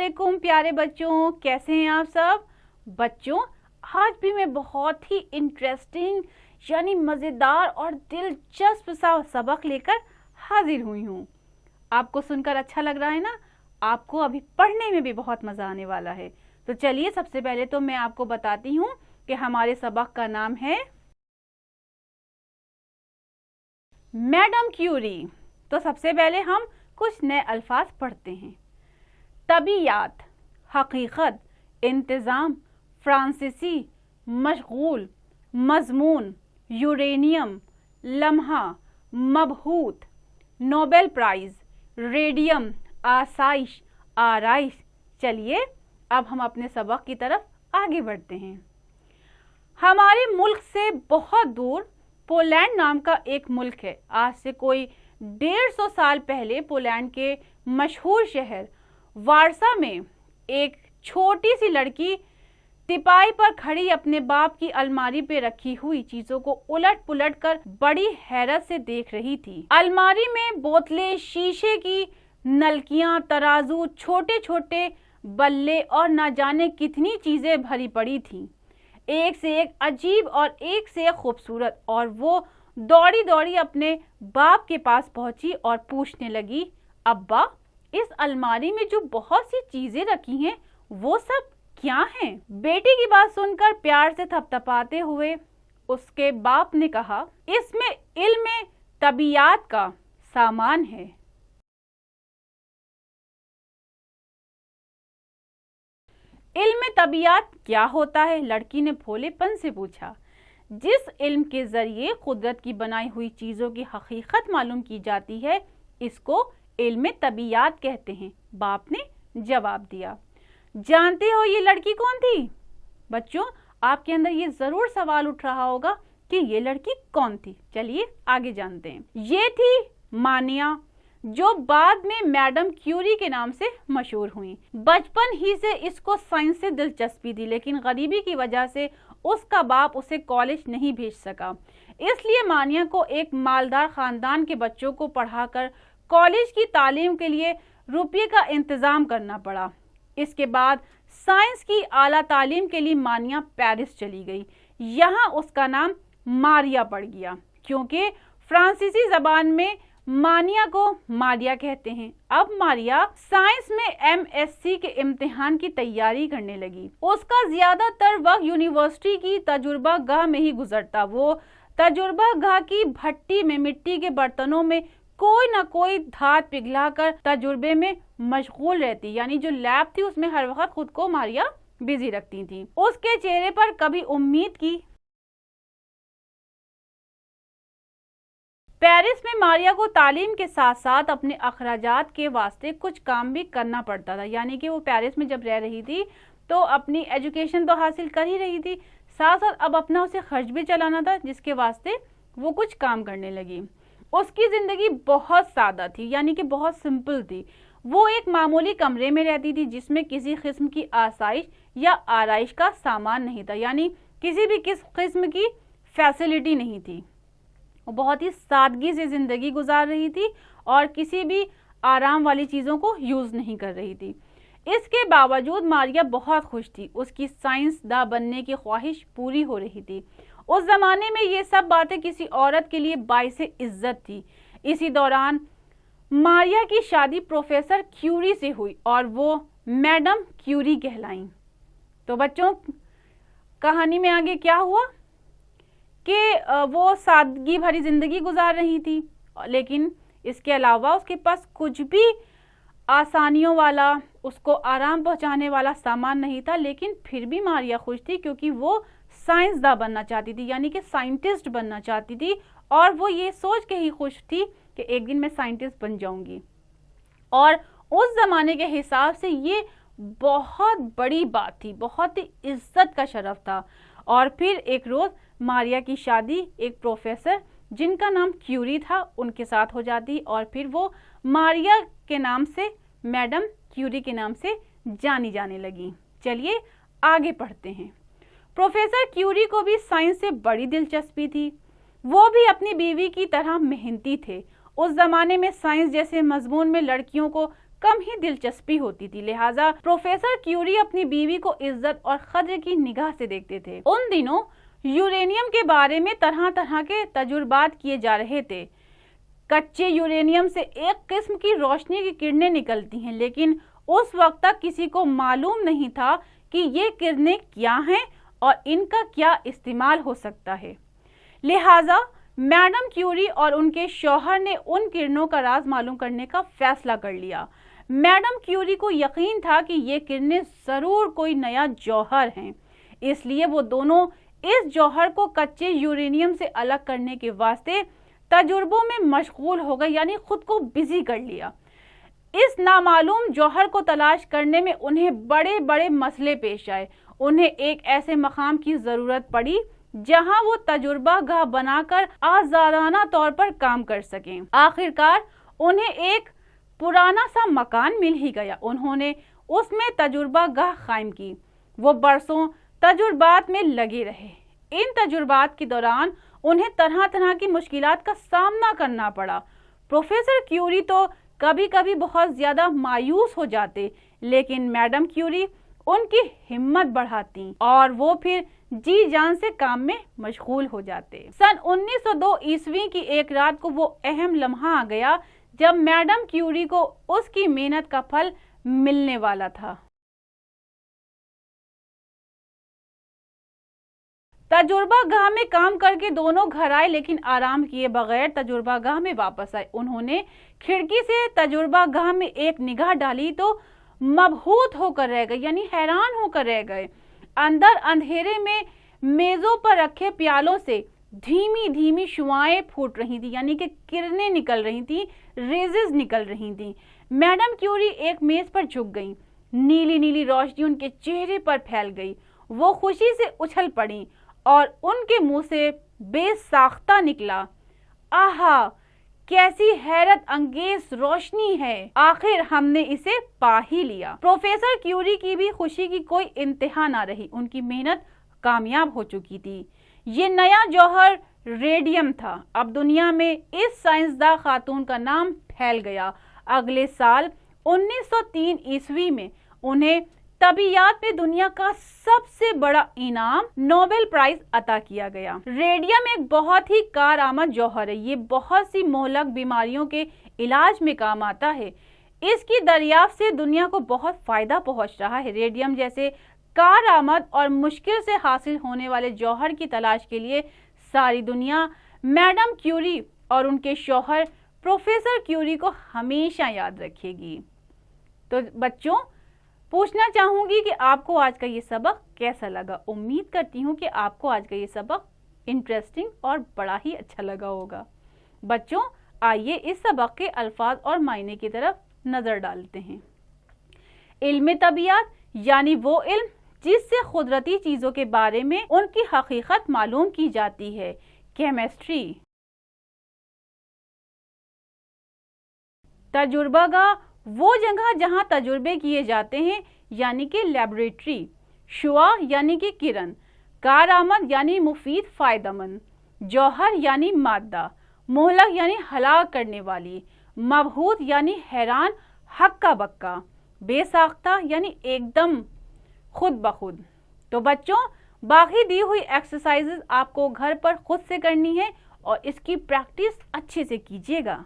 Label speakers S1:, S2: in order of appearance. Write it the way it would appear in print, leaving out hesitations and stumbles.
S1: वालेकुम प्यारे बच्चों, कैसे हैं आप सब बच्चों। आज भी मैं बहुत ही इंटरेस्टिंग यानी मज़ेदार और दिलचस्प सा सबक लेकर हाजिर हुई हूँ। आपको सुनकर अच्छा लग रहा है ना? आपको अभी पढ़ने में भी बहुत मज़ा आने वाला है। तो चलिए सबसे पहले तो मैं आपको बताती हूँ कि हमारे सबक का नाम है मैडम क्यूरी। तो सबसे पहले हम कुछ नए अल्फाज पढ़ते हैं। तबीयात, हकीकत, इंतज़ाम, फ्रांसीसी, मशगूल, मजमून, यूरेनियम, लम्हा, मबहूत, नोबेल प्राइज़, रेडियम, आसाइश, आराइश। चलिए अब हम अपने सबक की तरफ आगे बढ़ते हैं। हमारे मुल्क से बहुत दूर पोलैंड नाम का एक मुल्क है। आज से कोई 150 साल पहले पोलैंड के मशहूर शहर वारसा में एक छोटी सी लड़की तिपाई पर खड़ी अपने बाप की अलमारी पे रखी हुई चीजों को उलट पुलट कर बड़ी हैरत से देख रही थी। अलमारी में बोतलें, शीशे की नलकियां, तराजू, छोटे छोटे बल्ले और न जाने कितनी चीजें भरी पड़ी थीं। एक से एक अजीब और एक से एक खूबसूरत। और वो दौड़ी दौड़ी अपने बाप के पास पहुंची और पूछने लगी, अब्बा, इस अलमारी में जो बहुत सी चीजें रखी हैं वो सब क्या हैं? बेटी की बात सुनकर प्यार से थपथपाते हुए उसके बाप ने कहा, इसमें इल्म तबीयात का सामान है। इल्म तबीयात क्या होता है? लड़की ने भोलेपन से पूछा। जिस इल्म के जरिए कुदरत की बनाई हुई चीजों की हकीकत मालूम की जाती है, इसको इल्म तबीयात कहते हैं, बाप ने जवाब दिया। जानते हो ये लड़की कौन थी? बच्चों, आपके अंदर ये जरूर सवाल उठ रहा होगा कि ये लड़की कौन थी। चलिए आगे जानते हैं। ये थी मानिया, जो बाद में मैडम क्यूरी के नाम से मशहूर हुई। बचपन ही से इसको साइंस से दिलचस्पी थी, लेकिन गरीबी की वजह से उसका बाप उसे कॉलेज नहीं भेज सका। इसलिए मानिया को एक मालदार खानदान के बच्चों को पढ़ाकर कॉलेज की तालीम के लिए रुपये का इंतजाम करना पड़ा। इसके बाद साइंस की आला तालीम के लिए मानिया पेरिस चली गई। यहाँ उसका नाम मारिया पड़ गया, क्योंकि फ्रांसीसी जबान में मानिया को मारिया कहते हैं। अब मारिया साइंस में MSc के इम्तिहान की तैयारी करने लगी। उसका ज्यादातर वक्त यूनिवर्सिटी की तजुर्बा गाह में ही गुजरता। वो तजुर्बा गाह की भट्टी में मिट्टी के बर्तनों में कोई ना कोई धात पिघलाकर तजुर्बे में मशगूल रहती, यानी जो लैब थी उसमें हर वक्त खुद को मारिया बिजी रखती थी। उसके चेहरे पर कभी उम्मीद की। पेरिस में मारिया को तालीम के साथ साथ अपने अखराजात के वास्ते कुछ काम भी करना पड़ता था, यानी कि वो पेरिस में जब रह रही थी तो अपनी एजुकेशन तो हासिल कर ही रही थी, साथ साथ अब अपना उसे खर्च भी चलाना था, जिसके वास्ते वो कुछ काम करने लगी। उसकी जिंदगी बहुत सादा थी, यानी कि बहुत सिंपल थी। वो एक मामूली कमरे में रहती थी जिसमें किसी किस्म की आसाइश या आराइश का सामान नहीं था, यानी किसी भी किस्म की फैसिलिटी नहीं थी। वो बहुत ही सादगी से जिंदगी गुजार रही थी और किसी भी आराम वाली चीजों को यूज नहीं कर रही थी। इसके बावजूद मारिया बहुत खुश थी। उसकी साइंसदां बनने की ख्वाहिश पूरी हो रही थी। उस जमाने में ये सब बातें किसी औरत के लिए बाइसे इज्जत थी। इसी दौरान मारिया की शादी प्रोफेसर क्यूरी से हुई और वो मैडम क्यूरी कहलाईं। तो बच्चों, कहानी में आगे क्या हुआ कि वो सादगी भरी जिंदगी गुजार रही थी, लेकिन इसके अलावा उसके पास कुछ भी आसानियों वाला, उसको आराम पहुंचाने वाला सामान नहीं था। लेकिन फिर भी मारिया खुश थी, क्योंकि वो साइंसदां बनना चाहती थी, यानी कि साइंटिस्ट बनना चाहती थी। और वो ये सोच के ही खुश थी कि एक दिन मैं साइंटिस्ट बन जाऊंगी। और उस जमाने के हिसाब से ये बहुत बड़ी बात थी, बहुत ही इज्जत का शरफ था। और फिर एक रोज मारिया की शादी एक प्रोफेसर जिनका नाम क्यूरी था उनके साथ हो जाती, और फिर वो मारिया के नाम से, मैडम क्यूरी के नाम से जानी जाने लगी। चलिए आगे पढ़ते हैं। प्रोफेसर क्यूरी को भी साइंस से बड़ी दिलचस्पी थी। वो भी अपनी बीवी की तरह मेहनती थे। उस जमाने में साइंस जैसे मजमून में लड़कियों को کم ہی دلچسپی ہوتی تھی، لہٰذا پروفیسر کیوری اپنی بیوی کو عزت اور قدر کی نگاہ سے دیکھتے تھے۔ ان دنوں یورینیم کے بارے میں طرح طرح کے تجربات کیے جا رہے تھے۔ کچے یورینیم سے ایک قسم کی روشنی کی کرنیں نکلتی ہیں، لیکن اس وقت تک کسی کو معلوم نہیں تھا کہ یہ کرنیں کیا ہیں اور ان کا کیا استعمال ہو سکتا ہے۔ لہٰذا میڈم کیوری اور ان کے شوہر نے ان کرنوں کا راز معلوم کرنے کا فیصلہ کر لیا۔ میڈم کیوری کو یقین تھا کہ یہ کرنیں ضرور کوئی نیا جوہر ہیں، اس لیے وہ دونوں اس جوہر کو کچے یورینیم سے الگ کرنے کے واسطے تجربوں میں مشغول ہو گئے، یعنی خود کو بزی کر لیا۔ اس نامعلوم جوہر کو تلاش کرنے میں انہیں بڑے بڑے مسئلے پیش آئے۔ انہیں ایک ایسے مقام کی ضرورت پڑی جہاں وہ تجربہ گاہ بنا کر آزادانہ طور پر کام کر سکیں۔ آخرکار انہیں ایک پرانا سا مکان مل ہی گیا۔ انہوں نے اس میں تجربہ گاہ قائم کی۔ وہ برسوں تجربات میں لگے رہے۔ ان تجربات کے دوران انہیں طرح طرح کی مشکلات کا سامنا کرنا پڑا۔ پروفیسر کیوری تو کبھی کبھی بہت زیادہ مایوس ہو جاتے، لیکن میڈم کیوری ان کی ہمت بڑھاتی اور وہ پھر جی جان سے کام میں مشغول ہو جاتے۔ سن 1902 عیسوی کی ایک رات کو وہ اہم لمحہ آ گیا جب میڈم کیوری کو اس کی محنت کا پھل ملنے والا تھا۔ تجربہ گاہ میں کام کر کے دونوں گھر آئے، لیکن آرام کیے بغیر تجربہ گاہ میں واپس آئے۔ انہوں نے کھڑکی سے تجربہ گاہ میں ایک نگاہ ڈالی تو مبہوت ہو کر رہ گئے، یعنی حیران ہو کر رہ گئے۔ اندر اندھیرے میں میزوں پر رکھے پیالوں سے دھیمی دھیمی شعاعیں پھوٹ رہی تھی، یعنی کہ کرنیں نکل رہی تھی، ریزز نکل رہی تھی۔ میڈم کیوری ایک میز پر جھک گئیں، نیلی نیلی روشنی ان کے چہرے پر پھیل گئی۔ وہ خوشی سے اچھل پڑیں اور ان کے منہ سے بے ساختہ نکلا، آہا کیسی حیرت انگیز روشنی ہے، آخر ہم نے اسے پا ہی لیا۔ پروفیسر کیوری کی بھی خوشی کی کوئی انتہا نہ رہی، ان کی محنت کامیاب ہو چکی تھی۔ یہ نیا جوہر ریڈیم تھا۔ اب دنیا میں اس سائنسداں خاتون کا نام پھیل گیا۔ اگلے سال 1903 عیسوی میں انہیں طبیعیات میں دنیا کا سب سے بڑا انعام نوبل پرائز عطا کیا گیا۔ ریڈیم ایک بہت ہی کارآمد جوہر ہے۔ یہ بہت سی مہلک بیماریوں کے علاج میں کام آتا ہے۔ اس کی دریافت سے دنیا کو بہت فائدہ پہنچ رہا ہے۔ ریڈیم جیسے کارآمد اور مشکل سے حاصل ہونے والے جوہر کی تلاش کے لیے ساری دنیا میڈم کیوری اور ان کے شوہر پروفیسر کیوری کو ہمیشہ یاد رکھے گی۔ تو بچوں، پوچھنا چاہوں گی کہ آپ کو آج کا یہ سبق کیسا لگا؟ امید کرتی ہوں کہ آپ کو آج کا یہ سبق انٹرسٹنگ اور بڑا ہی اچھا لگا ہوگا۔ بچوں، آئیے اس سبق کے الفاظ اور معنی کی طرف نظر ڈالتے ہیں۔ علم طبیعت یعنی وہ علم جس سے قدرتی چیزوں کے بارے میں ان کی حقیقت معلوم کی جاتی ہے۔ کیمسٹری۔ تجربہ گاہ وہ جگہ جہاں تجربے کیے جاتے ہیں، یعنی کہ لیبوریٹری۔ شعاع یعنی کہ کرن۔ کارآمد یعنی مفید، فائدہ مند۔ جوہر یعنی مادہ۔ مہلک یعنی ہلاک کرنے والی۔ مبہوت یعنی حیران، ہکا بکا۔ بے ساختہ یعنی ایک دم خود بخود۔ تو بچوں، باقی دی ہوئی ایکسرسائزز آپ کو گھر پر خود سے کرنی ہے اور اس کی پریکٹس اچھے سے کیجیے گا۔